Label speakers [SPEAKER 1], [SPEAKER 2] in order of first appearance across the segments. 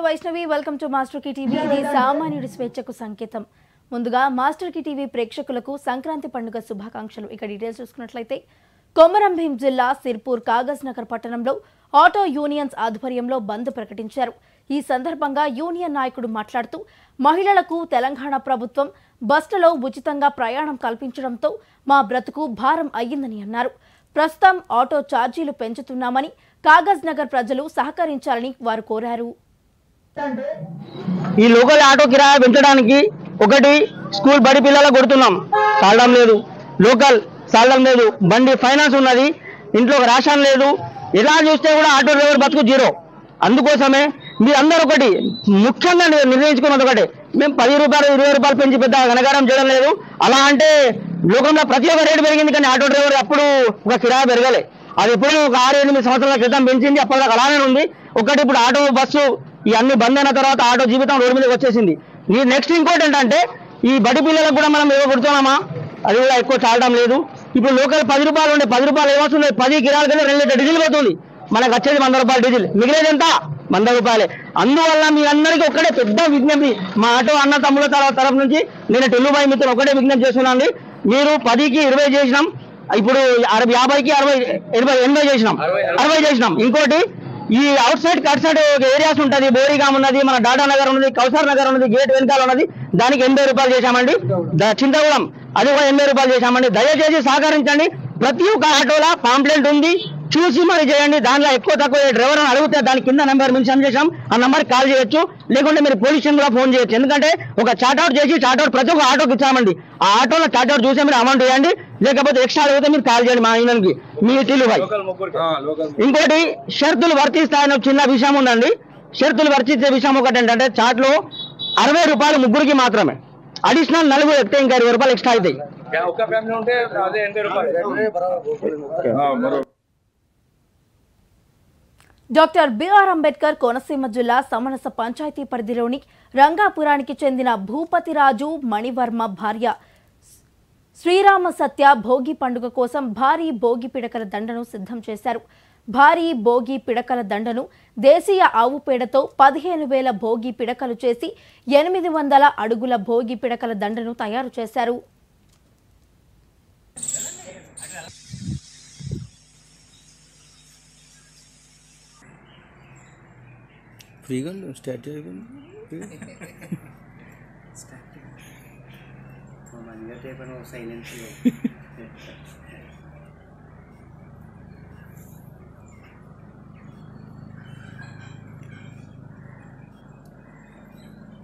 [SPEAKER 1] Vaishnavi welcome to master కి TV. ఇది సామాన్యుడి స్వేచ్ఛకు సంకేతం. ముందుగా మాస్టర్ కి టీవీ ప్రేక్షకులకు సంక్రాంతి పండుగ శుభాకాంక్షలు. ఇక డీటెయిల్స్ చూసుకున్నట్లయితే కొమరం భీం జిల్లా సిర్పూర్ కాగజ్ నగర్ పట్టణంలో ఆటో యూనియన్స్ ఆధ్వర్యంలో బంద్ ప్రకటించారు. ఈ సందర్భంగా యూనియన్ నాయకుడు మాట్లాడుతూ మహిళలకు తెలంగాణ ప్రభుత్వం బస్సులలో ఉచితంగా ప్రయాణం కల్పించడంతో మా బ్రతుకు భారం అయ్యిందని అన్నారు. ప్రస్తుతం ఆటో ఛార్జీలు పెంచుతున్నామని కాగజ్ నగర్ ప్రజలు సహకరించాలని వారు కోరారు.
[SPEAKER 2] ఈ లోకల్ ఆటో కిరాయి పెంచడానికి ఒకటి స్కూల్ బడి పిల్లలకు కొడుతున్నాం, సాలడం లేదు. లోకల్ సాలడం లేదు. బండి ఫైనాన్స్ ఉన్నది, ఇంట్లో రేషన్ లేదు. ఎలా చూస్తే కూడా ఆటో డ్రైవర్ బతుకు జీరో. అందుకోసమే మీరందరూ ఒకటి ముఖ్యంగా నిర్ణయించుకున్నది ఒకటి, మేము 10 రూపాయలు 20 రూపాయలు పెంచి పెద్ద ఘనకారం చేయడం లేదు. అలా అంటే లోకంలో ప్రతి ఒక్క రేటు పెరిగింది, కానీ ఆటో డ్రైవర్ అప్పుడు ఒక కిరాయి పెరగలే. అది ఎప్పుడూ ఒక 6-8 సంవత్సరాల క్రితం పెంచింది, అప్పటిదాకా అలానే ఉంది. ఒకటి ఇప్పుడు ఆటో బస్సు ఇవన్నీ బంద్ అయిన తర్వాత ఆటో జీవితం రోడ్డు మీదకి వచ్చేసింది. నెక్స్ట్ ఇంకోటి ఏంటంటే ఈ బడి పిల్లలకు కూడా మనం ఏదో కొడుతున్నామా, అది కూడా ఎక్కువ చాలడం లేదు. ఇప్పుడు లోకల్ 10 రూపాయలు ఉండే 10 రూపాయలు ఏమొస్తుంది, 10 కిరాయిల కింద 2 లీటర్ డీజిల్ పోతుంది. మనకు వచ్చేది 100 రూపాయలు డీజిల్, మిగిలేదు ఎంత 100 రూపాయలే. అందువల్ల మీ అందరికీ ఒక్కడే పెద్ద విజ్ఞప్తి, మా ఆటో అన్న తమ్ముల తరఫు నుంచి నేను టెల్లుబాయి మిత్రులు ఒకటే విజ్ఞప్తి చేస్తున్నాను. మీరు 10కి 20 చేసినాం, ఇప్పుడు 50కి 80 చేసినాం, 60 చేసినాం. ఇంకోటి ఈ out side cut side areas ఉంటుంది, బోరిగాం ఉన్నది, మన డాటా నగర్ ఉన్నది, కౌసార్ నగర్ ఉన్నది, గేట్ వెనకాల ఉన్నది, దానికి 80 రూపాయలు చేశామండి. చింతగూడెం అది కూడా 80 రూపాయలు చేశామండి. దయచేసి సహకరించండి. ప్రతి ఒక్క ఆటోలో పాంప్లెంట్ ఉంది, చూసి మరి చేయండి. దానిలో ఎక్కువ తక్కువ డ్రైవర్ అని అడిగితే దాని కింద నెంబర్ మెన్షన్ చేసాం, ఆ నెంబర్కి కాల్ చేయొచ్చు, లేకుంటే మీరు పోలీస్ స్టేషన్ కూడా ఫోన్ చేయొచ్చు. ఎందుకంటే ఒక చార్ట్అవుట్ చేసి చార్ట్అవుట్ ప్రతి ఒక్క ఆటోకి ఇచ్చామండి. ఆ ఆటోలో చార్ట్అవుట్ చూసి మీరు అమౌంట్ వేయండి, లేకపోతే ఎక్స్ట్రా అడిగితే మీరు కాల్ చేయండి మా యూనియన్కి, మీ టీలుబాయ్. ఇంకోటి షరతులు వర్తిస్తాయని చిన్న విషయం ఉందండి. షరతులు వర్తించే విషయం ఒకటి ఏంటంటే చాట్లో 60 రూపాయలు ముగ్గురికి మాత్రమే, అడిషనల్ 4 ఎక్కితే ఇంకా 20 రూపాయలు ఎక్స్ట్రా అవుతాయి.
[SPEAKER 1] డాక్టర్ బిఆర్ అంబేద్కర్ కోనసీమ జిల్లా సమనస పంచాయతీ పరిధిలోని రంగాపురానికి చెందిన భూపతిరాజు మణివర్మ భార్య శ్రీరామ సత్య భోగి పండుగ కోసం భారీ భోగి పిడకల దండను సిద్ధం చేశారు. భారీ భోగి పిడకల దండను దేశీయ ఆవు పేడతో 15,000 భోగి పిడకలు చేసి 800 అడుగుల భోగి పిడకల దండను తయారు చేశారు.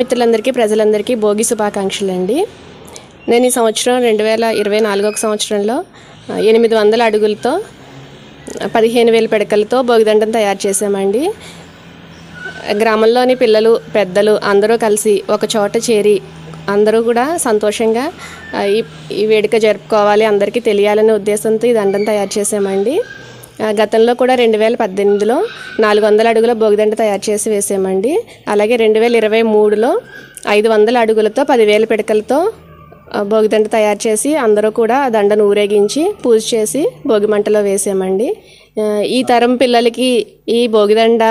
[SPEAKER 3] మిత్రులందరికీ ప్రజలందరికీ భోగి శుభాకాంక్షలు అండి. నేను ఈ సంవత్సరం 2024 సంవత్సరంలో 800 అడుగులతో 15,000 పిడకలతో భోగిదండను తయారు చేసామండి. గ్రామంలోని పిల్లలు పెద్దలు అందరూ కలిసి ఒక చోట చేరి అందరూ కూడా సంతోషంగా ఈ వేడుక జరుపుకోవాలి, అందరికీ తెలియాలనే ఉద్దేశంతో ఈ దండను తయారు చేసామండి. గతంలో కూడా 2018లో 400 అడుగుల భోగిదండ తయారు చేసి వేసామండి. అలాగే 2023లో 500 అడుగులతో 10,000 పిడకలతో భోగిదండ తయారు చేసి అందరూ కూడా ఆ దండను ఊరేగించి పూజ చేసి భోగి మంటలో వేసామండి. ఈ తరం పిల్లలకి ఈ భోగిదండ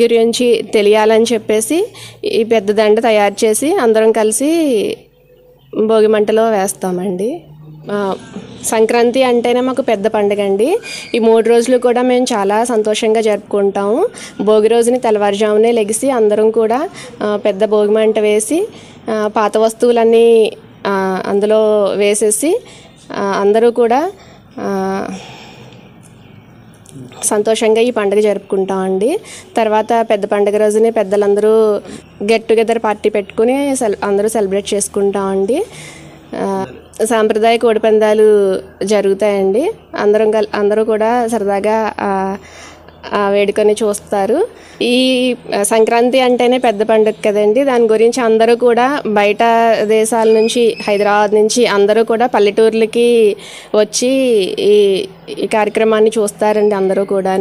[SPEAKER 3] గురించి తెలియాలని చెప్పేసి ఈ పెద్ద దండ తయారు చేసి అందరం కలిసి భోగి మంటలో వేస్తామండి. సంక్రాంతి అంటేనే మాకు పెద్ద పండుగ అండి. ఈ 3 రోజులు కూడా మేము చాలా సంతోషంగా జరుపుకుంటాము. భోగి రోజుని తెల్లవారుజామునే లెగిసి అందరం కూడా పెద్ద భోగి మంట వేసి పాత వస్తువులన్నీ అందులో వేసేసి అందరూ కూడా సంతోషంగా ఈ పండుగ జరుపుకుంటామండి. తర్వాత పెద్ద పండుగ రోజుని పెద్దలందరూ గెట్ టుగెదర్ పార్టీ పెట్టుకుని అందరూ సెలబ్రేట్ చేసుకుంటామండి. సాంప్రదాయ కోడిపందాలు జరుగుతాయండి. అందరూ కూడా సరదాగా ఆ వేడుకని చూస్తారు. ఈ సంక్రాంతి అంటేనే పెద్ద పండుగ కదండి. దాని గురించి అందరూ కూడా బయట దేశాల నుంచి, హైదరాబాద్ నుంచి అందరూ కూడా పల్లెటూర్లకి వచ్చి ఈ కార్యక్రమాన్ని చూస్తారండి. అందరూ కూడా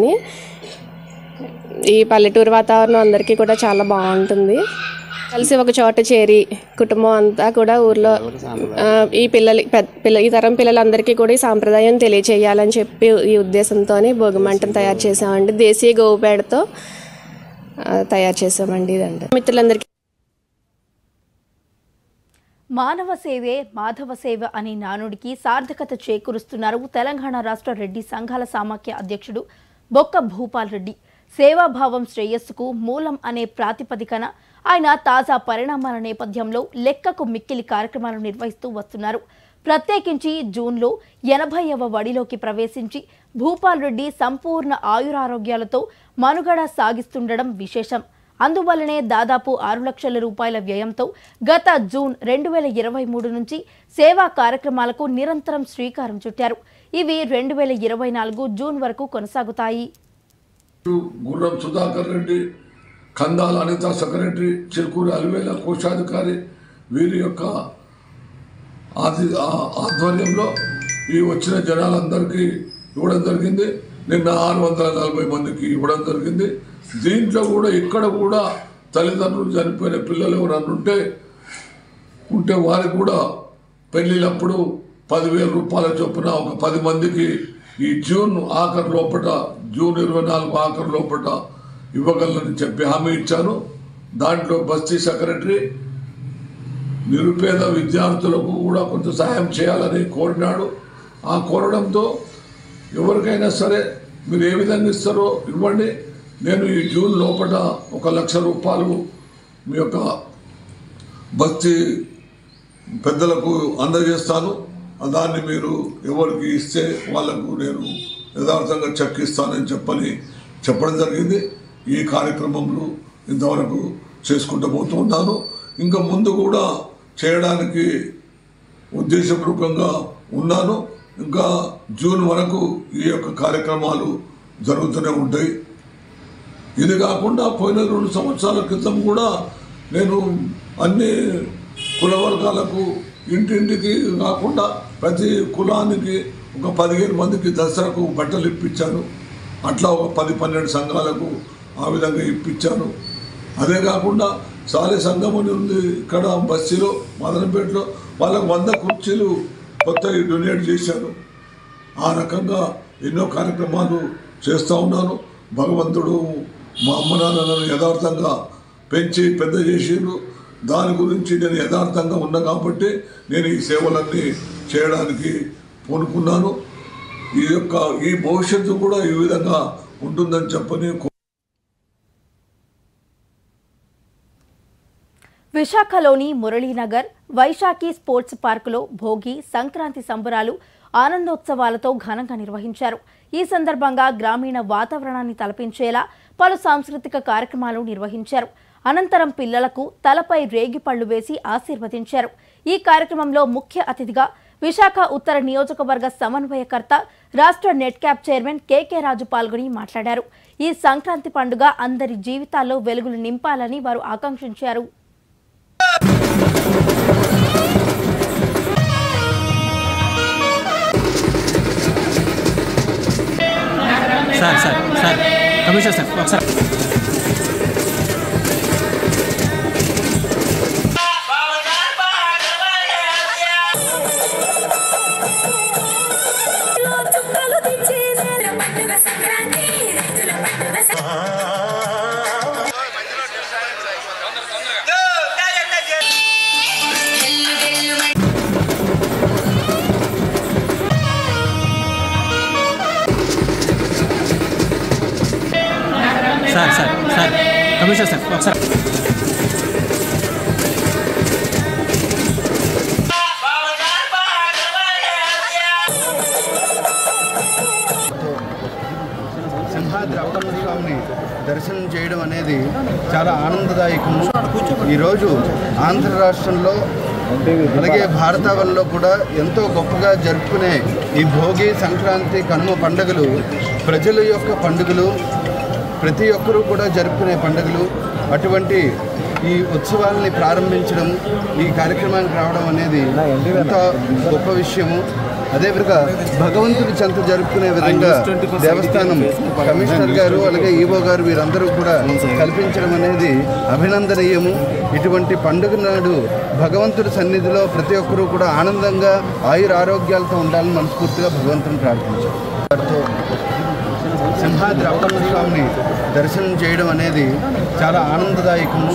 [SPEAKER 3] ఈ పల్లెటూరు వాతావరణం అందరికీ కూడా చాలా బాగుంటుంది. కలిసి ఒక చోట చేరి కుటుంబం అంతా కూడా ఊర్లో ఈ తరం పిల్లలందరికీ కూడా ఈ సాంప్రదాయం తెలియచేయాలని చెప్పి ఈ ఉద్దేశంతోనే భోగి మంటను తయారు చేసామండి. దేశీయ గోవు పేడతో తయారు చేసామండి. ఇదండి మిత్రులందరికీ.
[SPEAKER 1] మానవ సేవే మాధవ సేవ అనే నానుడికి సార్థకత చేకూరుస్తున్నారు తెలంగాణ రాష్ట్ర రెడ్డి సంఘాల సమాఖ్య అధ్యక్షుడు బొక్క భూపాల్ రెడ్డి. సేవాభావం శ్రేయస్సుకు మూలం అనే ప్రాతిపదికన ఆయన తాజా పరిణామాల నేపథ్యంలో లెక్కకు మిక్కిలి కార్యక్రమాలు నిర్వహిస్తూ వస్తున్నారు. ప్రత్యేకించి జూన్లో 80వ వడిలోకి ప్రవేశించి భూపాల్ రెడ్డి సంపూర్ణ ఆయురారోగ్యాలతో మనుగడ సాగిస్తుండడం విశేషం. అందువల్లనే దాదాపు 6 లక్షల రూపాయల వ్యయంతో గత జూన్ 2023 నుంచి సేవా కార్యక్రమాలకు నిరంతరం శ్రీకారం చుట్టారు. ఇవి 2024 జూన్ వరకు కొనసాగుతాయి.
[SPEAKER 4] గుర్రం సుధాకర్ రెడ్డి, కందాల అనిత సెక్రటరీ, చిలుకూరి అలివేల కోశాధికారి వీరి యొక్క ఆధ్వర్యంలో ఈ వచ్చిన జనాలందరికీ ఇవ్వడం జరిగింది. నిన్న 640 మందికి ఇవ్వడం జరిగింది. దీంట్లో కూడా ఇక్కడ కూడా తల్లిదండ్రులు చనిపోయిన పిల్లలు ఎవరన్నా ఉంటే వారికి కూడా పెళ్ళిళ్ళప్పుడు 10,000 రూపాయల చొప్పున ఒక 10 మందికి ఈ జూన్ ఆఖరు లోపల, జూన్ 24 ఆఖరు లోపల ఇవ్వగలనని చెప్పి హామీ ఇచ్చాను. దాంట్లో బస్తీ సెక్రటరీ నిరుపేద విద్యార్థులకు కూడా కొంత సహాయం చేయాలని కోరినాడు. ఆ కోరడంతో ఎవరికైనా సరే మీరు ఏ విధంగా ఇస్తారో ఇవ్వండి, నేను ఈ జూన్ లోపల 1 లక్ష రూపాయలు మీ యొక్క బస్తీ పెద్దలకు అందజేస్తాను. దాన్ని మీరు ఎవరికి ఇస్తే వాళ్ళకు నేను యథార్థంగా చెక్ ఇస్తానని చెప్పడం జరిగింది. ఈ కార్యక్రమంలో ఇంతవరకు చేసుకుంటూ పోతున్నాను. ఇంకా ముందు కూడా చేయడానికి ఉద్దేశపూర్వకంగా ఉన్నాను. ఇంకా జూన్ వరకు ఈ యొక్క కార్యక్రమాలు జరుగుతూనే ఉంటాయి. ఇది కాకుండా పోయిన 2 సంవత్సరాల క్రితం కూడా నేను అన్ని కుల వర్గాలకు ఇంటింటికి కాకుండా ప్రతి కులానికి ఒక 15 మందికి దసరాకు బట్టలు ఇప్పించాను. అట్లా ఒక 10-12 సంఘాలకు ఆ విధంగా ఇప్పించాను. అదే కాకుండా సాలే సంఘం అని ఉంది ఇక్కడ బస్సీలో మదనపేటలో, వాళ్ళకు 100 కుర్చీలు కొత్తవి డొనేట్ చేశాను. ఆ రకంగా ఎన్నో కార్యక్రమాలు చేస్తూ ఉన్నాను. భగవంతుడు మా అమ్మ నాన్నలను యథార్థంగా పెంచి పెద్ద చేసిరు. దాని గురించి నేను యథార్థంగా ఉన్నా కాబట్టి నేను ఈ సేవలన్నీ చేయడానికి పూనుకున్నాను. ఈ భవిష్యత్తు కూడా ఈ విధంగా ఉంటుందని చెప్పని.
[SPEAKER 1] విశాఖలోని మురళీనగర్ వైశాఖి స్పోర్ట్స్ పార్కులో భోగి, సంక్రాంతి సంబరాలు ఆనందోత్సవాలతో ఘనంగా నిర్వహించారు. ఈ సందర్భంగా గ్రామీణ వాతావరణాన్ని తలపించేలా పలు సాంస్కృతిక కార్యక్రమాలు నిర్వహించారు. అనంతరం పిల్లలకు తలపై రేగిపళ్లు వేసి ఆశీర్వదించారు. ఈ కార్యక్రమంలో ముఖ్య అతిథిగా విశాఖ ఉత్తర నియోజకవర్గ సమన్వయకర్త, రాష్ట్ర నెట్ క్యాప్ చైర్మన్ కేకే రాజు పాల్గొని మాట్లాడారు. ఈ సంక్రాంతి పండుగ అందరి జీవితాల్లో వెలుగులు నింపాలని వారు ఆకాంక్షించారు.
[SPEAKER 5] సార్ కమిషనర్ సార్ ఒకసారి సార్ కమిషనర్ సార్ ఒకసారి
[SPEAKER 6] సింహాద్రి అప్పన్న స్వామిని దర్శనం చేయడం అనేది చాలా ఆనందదాయకము. ఈరోజు ఆంధ్ర రాష్ట్రంలో అలాగే భారతావనిలో కూడా ఎంతో గొప్పగా జరుపుకునే ఈ భోగి, సంక్రాంతి, కనుమ పండుగలు ప్రజల యొక్క పండుగలు, ప్రతి ఒక్కరూ కూడా జరుపుకునే పండుగలు. అటువంటి ఈ ఉత్సవాలని ప్రారంభించడం, ఈ కార్యక్రమానికి రావడం అనేది ఎంత గొప్ప విషయము. అదేవిధంగా భగవంతుడి చెంత జరుపుకునే విధంగా దేవస్థానం కమిషనర్ గారు అలాగే ఈవో గారు వీరందరూ కూడా కల్పించడం అనేది అభినందనీయము. ఇటువంటి పండుగ నాడు భగవంతుడి సన్నిధిలో ప్రతి ఒక్కరూ కూడా ఆనందంగా ఆయుర ఆరోగ్యాలతో ఉండాలని మనస్ఫూర్తిగా భగవంతుని ప్రార్థించారు. సింహాద్రి అప్పన్న స్వామిని దర్శనం చేయడం అనేది చాలా ఆనందదాయకము.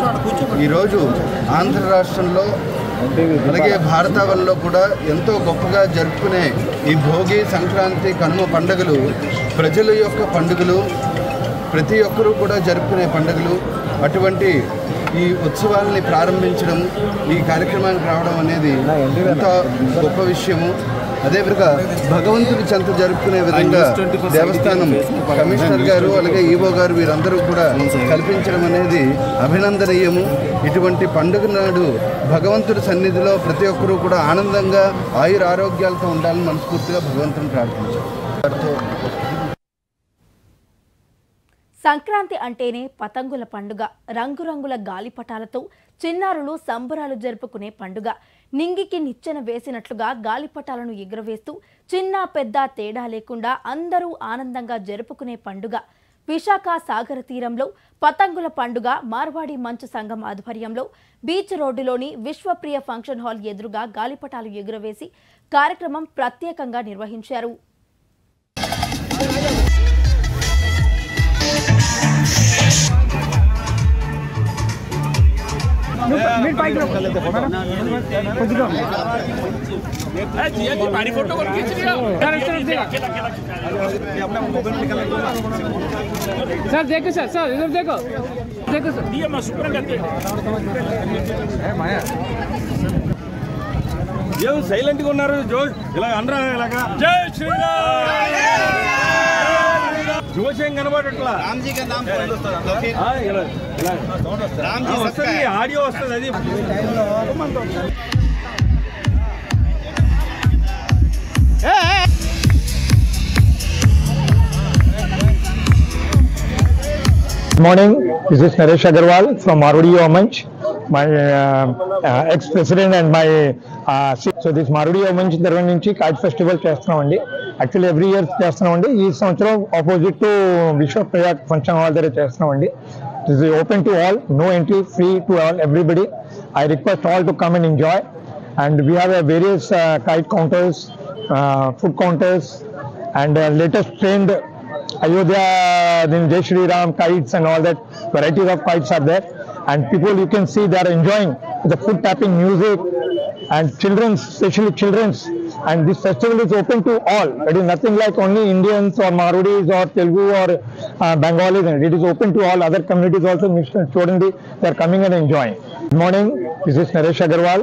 [SPEAKER 6] ఈరోజు ఆంధ్ర రాష్ట్రంలో అలాగే భారతావనిలో కూడా ఎంతో గొప్పగా జరుపుకునే ఈ భోగి, సంక్రాంతి, కనుమ పండుగలు ప్రజల యొక్క పండుగలు, ప్రతి ఒక్కరూ కూడా జరుపుకునే పండుగలు. అటువంటి ఈ ఉత్సవాలని ప్రారంభించడం, ఈ కార్యక్రమానికి రావడం అనేది ఎంతో గొప్ప విషయము. అదేవిధంగా భగవంతుడి చెంత జరుపుకునే విధంగా దేవస్థానం కమిషనర్ గారు అలాగే ఈవో గారు వీరందరూ కూడా కల్పించడం అనేది అభినందనీయము. ఇటువంటి పండుగ నాడు భగవంతుడి సన్నిధిలో ప్రతి ఒక్కరూ కూడా ఆనందంగా ఆయుర ఆరోగ్యాలతో ఉండాలని మనస్ఫూర్తిగా భగవంతుని ప్రార్థించారు.
[SPEAKER 1] సంక్రాంతి అంటేనే పతంగుల పండుగ. రంగురంగుల గాలిపటాలతో చిన్నారులు సంబరాలు జరుపుకునే పండుగ. నింగికి నిచ్చెన వేసినట్లుగా గాలిపటాలను ఎగురవేస్తూ చిన్న పెద్ద తేడా లేకుండా అందరూ ఆనందంగా జరుపుకునే పండుగ. విశాఖ సాగర తీరంలో పతంగుల పండుగ మార్వాడి మంచు సంఘం ఆధ్వర్యంలో బీచ్ రోడ్డులోని విశ్వప్రియ ఫంక్షన్ హాల్ ఎదురుగా గాలిపటాలు ఎగురవేసి కార్యక్రమం ప్రత్యేకంగా నిర్వహించారు.
[SPEAKER 7] सर देखो सर इधर देखो सर ये शुक्र करते ఏం సైలెంట్ గా ఉన్నారు? ఇలా అనరా ఇలాగా జై శ్రీరామ్ జోష్ ఏం కనబడట్లా. వస్తుంది ఆడియో వస్తుంది. అది
[SPEAKER 8] Good morning. This is Naresh Agarwal from Marwadi Omanch, my ex-president and my so this Marwadi Omanch తరఫు నుంచి కైట్ ఫెస్టివల్ చేస్తున్నామండి. యాక్చువల్లీ ఎవ్రీ ఇయర్ చేస్తున్నామండి. ఈ సంవత్సరం opposite to Vishwapriya function hall దగ్గర చేస్తున్నామండి. This is open to all, no entry, free to all, everybody. I request all to come and enjoy. And we have various kite counters, food counters, and latest trend Ayodhya, then Jai Shri Ram kites and all that. Varieties of kites are there, and people, you can see, they are enjoying the foot tapping music, and children's, especially children's. And this festival is open to all. It is nothing like only Indians or Marwadis or Telugu or Bengalis. It is open to all other communities also. Students, they are coming and enjoying. Good morning. This is Naresh Agarwal.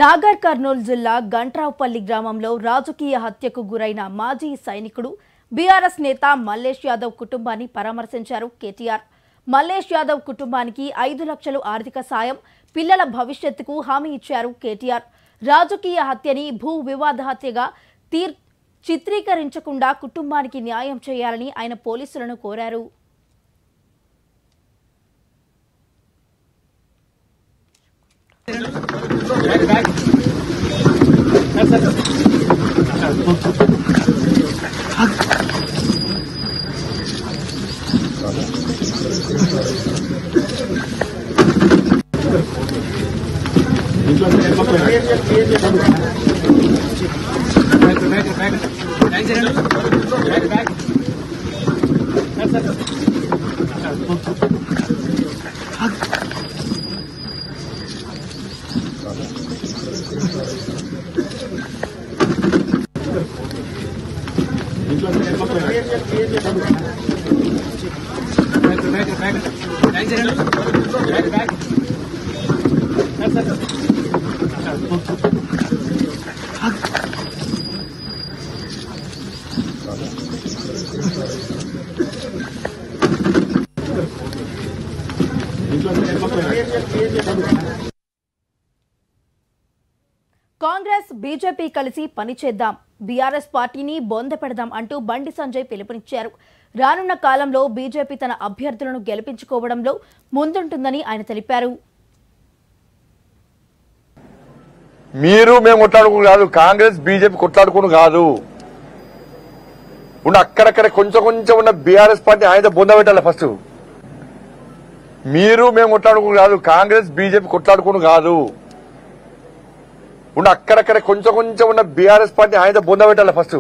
[SPEAKER 1] Nagar Kurnool జిల్లా గంట్రావుపల్లి గ్రామంలో రాజకీయ హత్యకు గురైన మాజీ సైనికుడు BRS నేత మల్లేష్ యాదవ్ కుటుంబాన్ని పరామర్శించారు కేటీఆర్. మల్లేష్ యాదవ్ కుటుంబానికి 5 లక్షలు ఆర్థిక సాయం, పిల్లల భవిష్యత్తుకు హామీ ఇచ్చారు కేటీఆర్. రాజకీయ హత్యని భూ వివాద హత్యగా చిత్రీకరించకుండా కుటుంబానికి న్యాయం చేయాలని ఆయన పోలీసులను కోరారు. కాంగ్రెస్ బీజేపీ కలిసి పనిచేద్దాం, బీఆర్ఎస్ పార్టీని బొంద పెడదాం అంటూ బండి సంజయ్ పిలుపునిచ్చారు. రానున్న కాలంలో బీజేపీ తన అభ్యర్థులను గెలిపించుకోవడంలో ముందుంటుందని ఆయన తెలిపారు.
[SPEAKER 9] మీరు మేము కొట్లాడుకుని కాదు, కాంగ్రెస్ బీజేపీ కొట్లాడుకుని కాదు. ఉన్న అక్కడక్కడ కొంచెం కొంచెం ఉన్న బీఆర్ఎస్ పార్టీ ఆయన బొంద పెట్టాలి ఫస్ట్. మీరు మేము కొట్లాడుకుని కాదు, కాంగ్రెస్ బీజేపీ కొట్లాడుకుని కాదు. ఉన్న అక్కడక్కడ కొంచెం కొంచెం ఉన్న బీఆర్ఎస్ పార్టీ ఆయన బొందబెట్టాలి ఫస్ట్.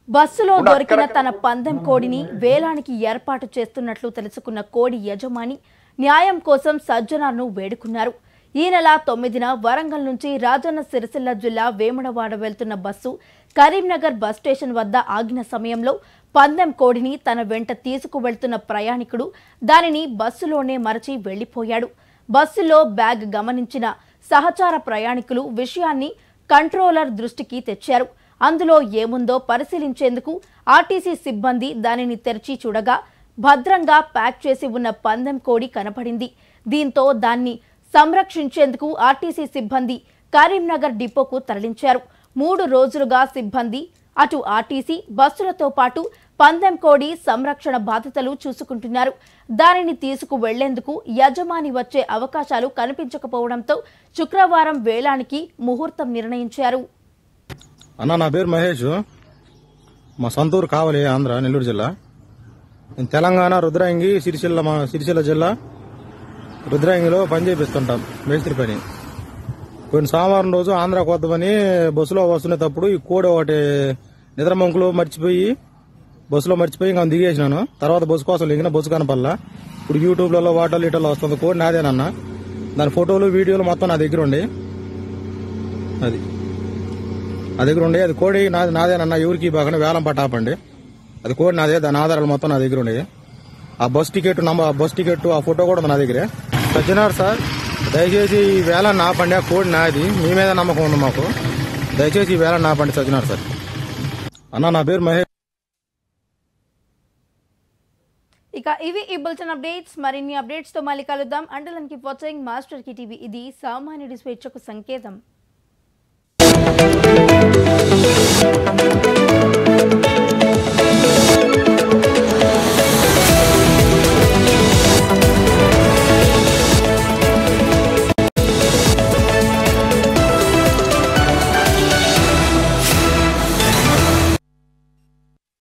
[SPEAKER 1] బస్సులో దొరికిన తన పందెం కోడిని వేలానికి ఏర్పాటు చేస్తున్నట్లు తెలుసుకున్న కోడి యజమాని న్యాయం కోసం సజ్జనార్ను వేడుకున్నారు. ఈ నెల 9న వరంగల్ నుంచి రాజన్న సిరిసిల్ల జిల్లా వేములవాడ వెళ్తున్న బస్సు కరీంనగర్ బస్ స్టేషన్ వద్ద ఆగిన సమయంలో పందెం కోడిని తన వెంట తీసుకువెళ్తున్న ప్రయాణికుడు దానిని బస్సులోనే మరచి వెళ్లిపోయాడు. బస్సులో బ్యాగ్ గమనించిన సహచార ప్రయాణికులు విషయాన్ని కంట్రోలర్ దృష్టికి తెచ్చారు. అందులో ఏముందో పరిశీలించేందుకు ఆర్టీసీ సిబ్బంది దానిని తెరిచి చూడగా భద్రంగా ప్యాక్ చేసి ఉన్న పందెం కోడి కనపడింది. దీంతో దాన్ని సంరక్షించేందుకు ఆర్టీసీ సిబ్బంది కరీంనగర్ డిపోకు తరలించారు. 3 రోజులుగా సిబ్బంది అటు ఆర్టీసీ బస్సులతో పాటు పందెం కోడి సంరక్షణ బాధ్యతలు చూసుకుంటున్నారు. దానిని తీసుకు వెళ్లేందుకు యజమాని వచ్చే అవకాశాలు కనిపించకపోవడంతో శుక్రవారం వేలానికి ముహూర్తం నిర్ణయించారు.
[SPEAKER 10] అన్న, నా పేరు మహేష్. మా సొంతూరు కావలి, ఆంధ్ర, నెల్లూరు జిల్లా. నేను తెలంగాణ రుద్రాంగి సిరిసిల్ల జిల్లా రుద్రాంగిలో పని చేపిస్తుంటాం, మేస్త్రి పని. కొన్ని సోమవారం రోజు ఆంధ్ర కొత్తమని బస్సులో వస్తున్నప్పుడు ఈ కోడి ఒకటి నిద్రమంకులు బస్సులో మర్చిపోయి ఇంకా దిగేసినాను. తర్వాత బస్సు కోసం లిగిన బస్సు కనపల్లా. ఇప్పుడు యూట్యూబ్లలో వాటర్లు ఇటర్లో వస్తుంది. కోడి నాదేనన్న. దాని ఫోటోలు వీడియోలు మొత్తం నా దగ్గర ఉండి అది కోడి నాదేనన్నా. ఎవరికి బాగానే వేలం పట్టాపండి. అది కోడి నాదే. దాని ఆధారాలు మొత్తం నా దగ్గర ఉండే. ఆ బస్ టికెట్ ఆ ఫోటో కూడా నా దగ్గరే. సజ్జనార్ సార్, దయచేసి ఈ వేళ నాపండి. ఆ కోడి నాది. మీ మీద నమ్మకం ఉంది మాకు. దయచేసి ఈ వేళ నాపండి సజ్జనార్ సార్. అన్న, నా పేరు మహేష్.
[SPEAKER 1] ఇక ఇవి ఈ బులెటిన్ అప్డేట్స్. మరిన్ని అప్డేట్స్ తో మళ్ళీ కలుద్దాం. Until then keep watching master కి టీవీ. ఇది సామాన్యుడి స్వేచ్ఛకు సంకేతం.